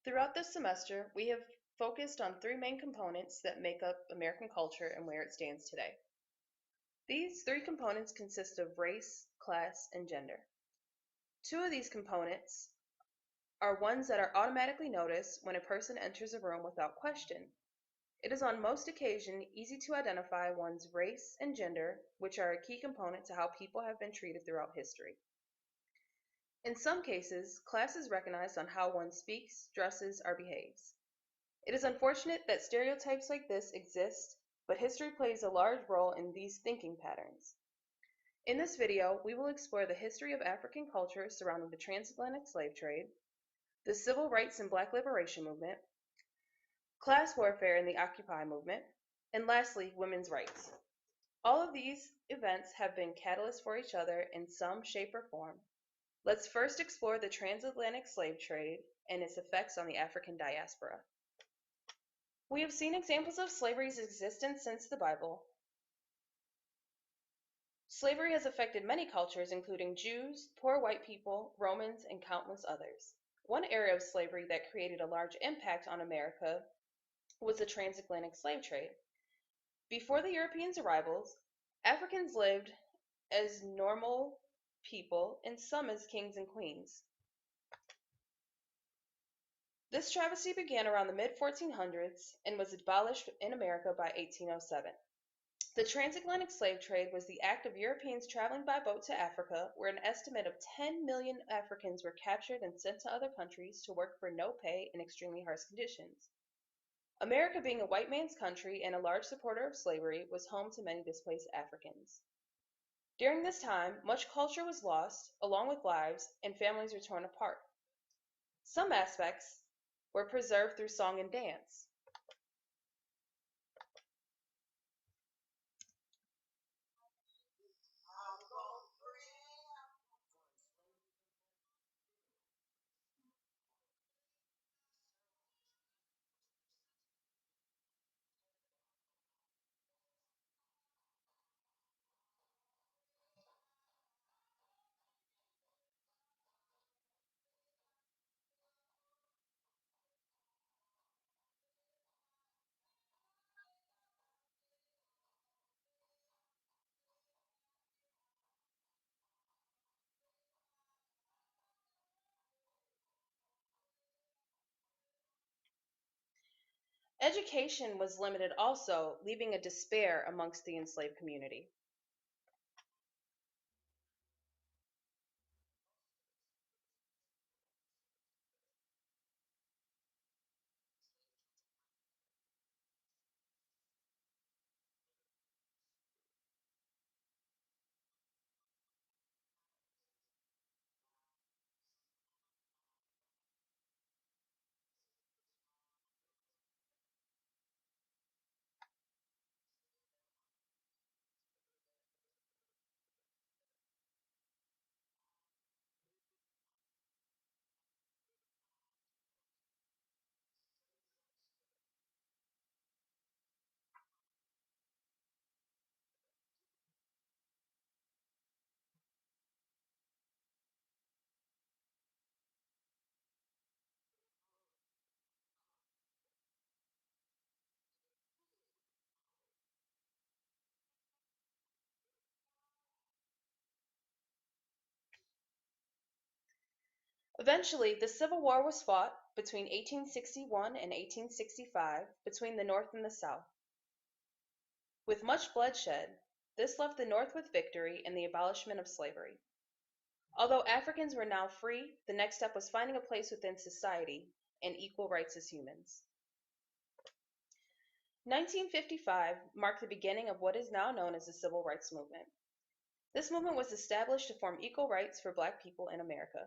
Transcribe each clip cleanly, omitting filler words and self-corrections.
Throughout this semester, we have focused on three main components that make up American culture and where it stands today. These three components consist of race, class, and gender. Two of these components are ones that are automatically noticed when a person enters a room without question. It is on most occasions easy to identify one's race and gender, which are a key component to how people have been treated throughout history. In some cases, class is recognized on how one speaks, dresses, or behaves. It is unfortunate that stereotypes like this exist, but history plays a large role in these thinking patterns. In this video, we will explore the history of African culture surrounding the transatlantic slave trade, the civil rights and black liberation movement, class warfare and the Occupy movement, and lastly, women's rights. All of these events have been catalysts for each other in some shape or form. Let's first explore the transatlantic slave trade and its effects on the African diaspora. We have seen examples of slavery's existence since the Bible. Slavery has affected many cultures, including Jews, poor white people, Romans, and countless others. One area of slavery that created a large impact on America was the transatlantic slave trade. Before the Europeans' arrivals, Africans lived as normal people and some as kings and queens. This travesty began around the mid-1400s and was abolished in America by 1807. The transatlantic slave trade was the act of Europeans traveling by boat to Africa, where an estimate of 10 million Africans were captured and sent to other countries to work for no pay in extremely harsh conditions. America, being a white man's country and a large supporter of slavery, was home to many displaced Africans. During this time, much culture was lost, along with lives, and families were torn apart. Some aspects were preserved through song and dance. Education was limited also, leaving a despair amongst the enslaved community. Eventually, the Civil War was fought between 1861 and 1865 between the North and the South. With much bloodshed, this left the North with victory and the abolishment of slavery. Although Africans were now free, the next step was finding a place within society and equal rights as humans. 1955 marked the beginning of what is now known as the Civil Rights Movement. This movement was established to form equal rights for Black people in America.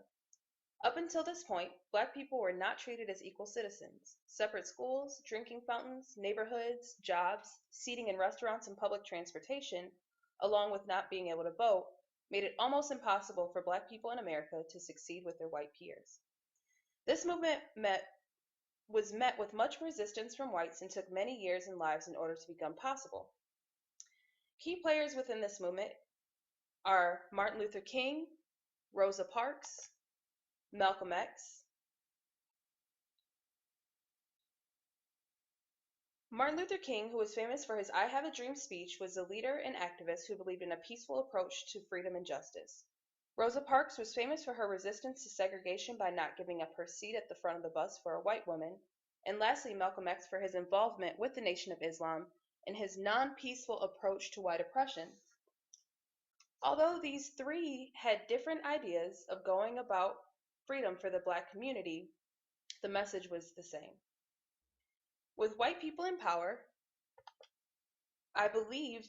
Up until this point, Black people were not treated as equal citizens. Separate schools, drinking fountains, neighborhoods, jobs, seating in restaurants and public transportation, along with not being able to vote, made it almost impossible for Black people in America to succeed with their white peers. This movement was met with much resistance from whites and took many years and lives in order to become possible. Key players within this movement are Martin Luther King, Rosa Parks, Malcolm X, Martin Luther King, who was famous for his I Have a Dream speech, was a leader and activist who believed in a peaceful approach to freedom and justice. Rosa Parks was famous for her resistance to segregation by not giving up her seat at the front of the bus for a white woman. And lastly, Malcolm X for his involvement with the Nation of Islam and his non-peaceful approach to white oppression. Although these three had different ideas of going about freedom for the Black community, the message was the same. With white people in power, I believe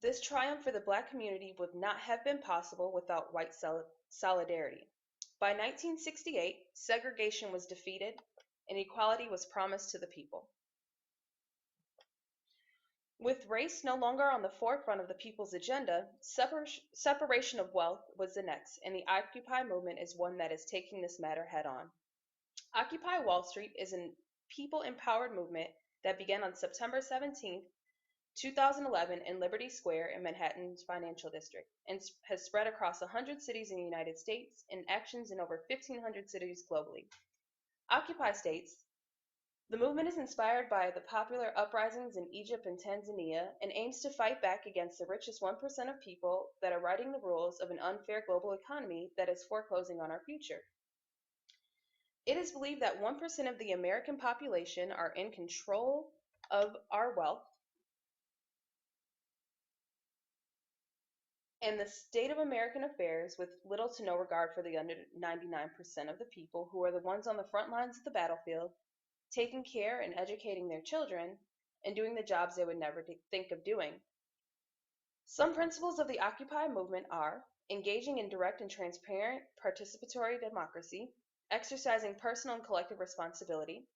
this triumph for the Black community would not have been possible without white solidarity. By 1968, segregation was defeated and equality was promised to the people. With race no longer on the forefront of the people's agenda, separation of wealth was the next, and the Occupy movement is one that is taking this matter head on. Occupy Wall Street is a people-empowered movement that began on September 17, 2011 in Liberty Square in Manhattan's financial district, and has spread across 100 cities in the United States and actions in over 1,500 cities globally. Occupy states, the movement is inspired by the popular uprisings in Egypt and Tanzania and aims to fight back against the richest 1% of people that are writing the rules of an unfair global economy that is foreclosing on our future. It is believed that 1% of the American population are in control of our wealth, and the state of American affairs with little to no regard for the under 99% of the people who are the ones on the front lines of the battlefield, taking care and educating their children, and doing the jobs they would never think of doing. Some principles of the Occupy movement are engaging in direct and transparent participatory democracy, exercising personal and collective responsibility,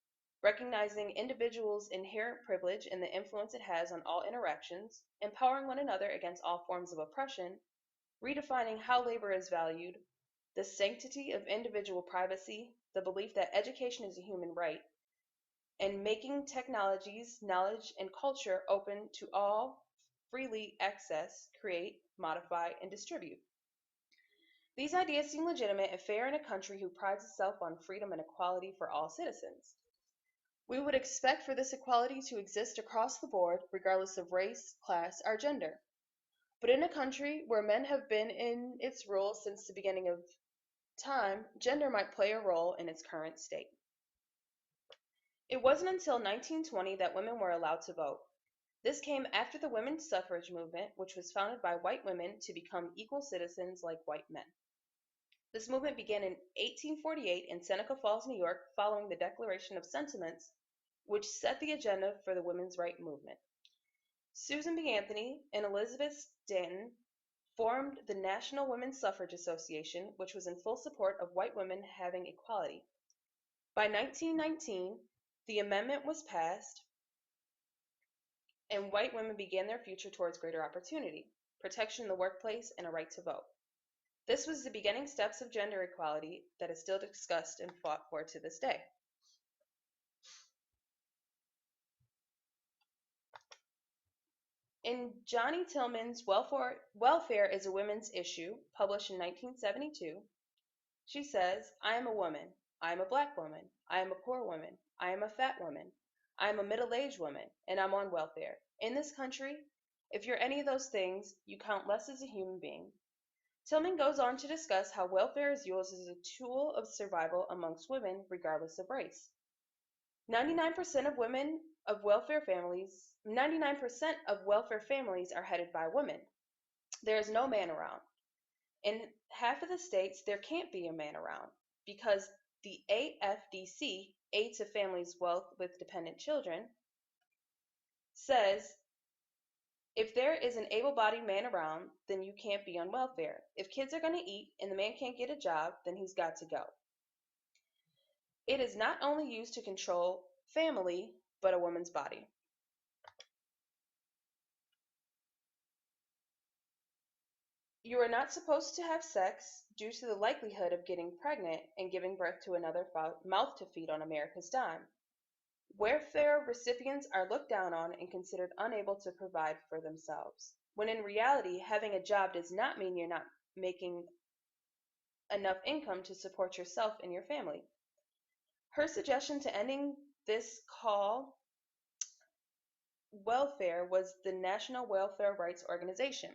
recognizing individuals' inherent privilege and the influence it has on all interactions, empowering one another against all forms of oppression, redefining how labor is valued, the sanctity of individual privacy, the belief that education is a human right, and making technologies, knowledge, and culture open to all freely access, create, modify, and distribute. These ideas seem legitimate and fair in a country who prides itself on freedom and equality for all citizens. We would expect for this equality to exist across the board, regardless of race, class, or gender. But in a country where men have been in its rule since the beginning of time, gender might play a role in its current state. It wasn't until 1920 that women were allowed to vote. This came after the women's suffrage movement, which was founded by white women to become equal citizens like white men. This movement began in 1848 in Seneca Falls, New York, following the Declaration of Sentiments, which set the agenda for the women's rights movement. Susan B. Anthony and Elizabeth Stanton formed the National Women's Suffrage Association, which was in full support of white women having equality. By 1919, the amendment was passed, and white women began their future towards greater opportunity, protection in the workplace, and a right to vote. This was the beginning steps of gender equality that is still discussed and fought for to this day. In Johnny Tillman's Welfare is a Women's Issue, published in 1972, she says, I am a woman. I am a black woman. I am a poor woman. I am a fat woman. I am a middle-aged woman, and I'm on welfare. In this country, if you're any of those things, you count less as a human being. Tillman goes on to discuss how welfare is used as a tool of survival amongst women, regardless of race. 99% of welfare families are headed by women. There is no man around. In half of the states, there can't be a man around because the AFDC, Aid to Families Wealth with Dependent Children, says if there is an able-bodied man around, then you can't be on welfare. If kids are going to eat and the man can't get a job, then he's got to go. It is not only used to control family, but a woman's body. You are not supposed to have sex due to the likelihood of getting pregnant and giving birth to another mouth to feed on America's dime. Welfare recipients are looked down on and considered unable to provide for themselves, when in reality, having a job does not mean you're not making enough income to support yourself and your family. Her suggestion to ending this call welfare was the National Welfare Rights Organization.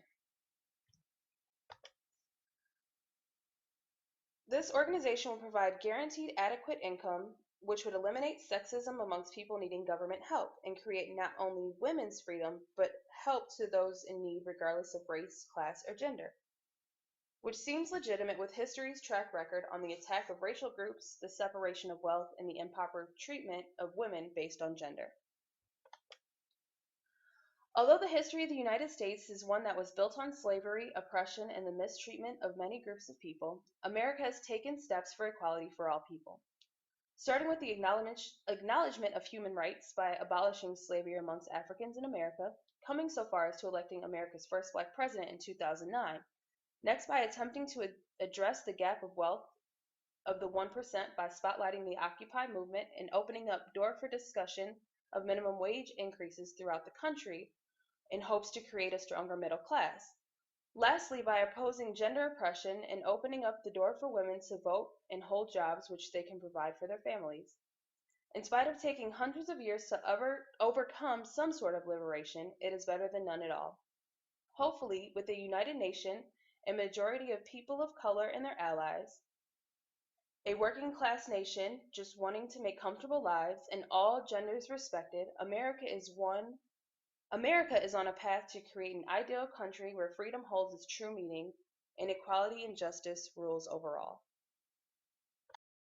This organization will provide guaranteed adequate income, which would eliminate sexism amongst people needing government help and create not only women's freedom, but help to those in need regardless of race, class, or gender. Which seems legitimate with history's track record on the attack of racial groups, the separation of wealth, and the improper treatment of women based on gender. Although the history of the United States is one that was built on slavery, oppression, and the mistreatment of many groups of people, America has taken steps for equality for all people. Starting with the acknowledgement of human rights by abolishing slavery amongst Africans in America, coming so far as to electing America's first black president in 2009. Next, by attempting to address the gap of wealth of the 1% by spotlighting the Occupy movement and opening up door for discussion of minimum wage increases throughout the country in hopes to create a stronger middle class. Lastly, by opposing gender oppression and opening up the door for women to vote and hold jobs which they can provide for their families. In spite of taking hundreds of years to overcome some sort of liberation, it is better than none at all. Hopefully, with a united nation, a majority of people of color and their allies, a working class nation just wanting to make comfortable lives and all genders respected, America is on a path to create an ideal country where freedom holds its true meaning and equality and justice rules overall.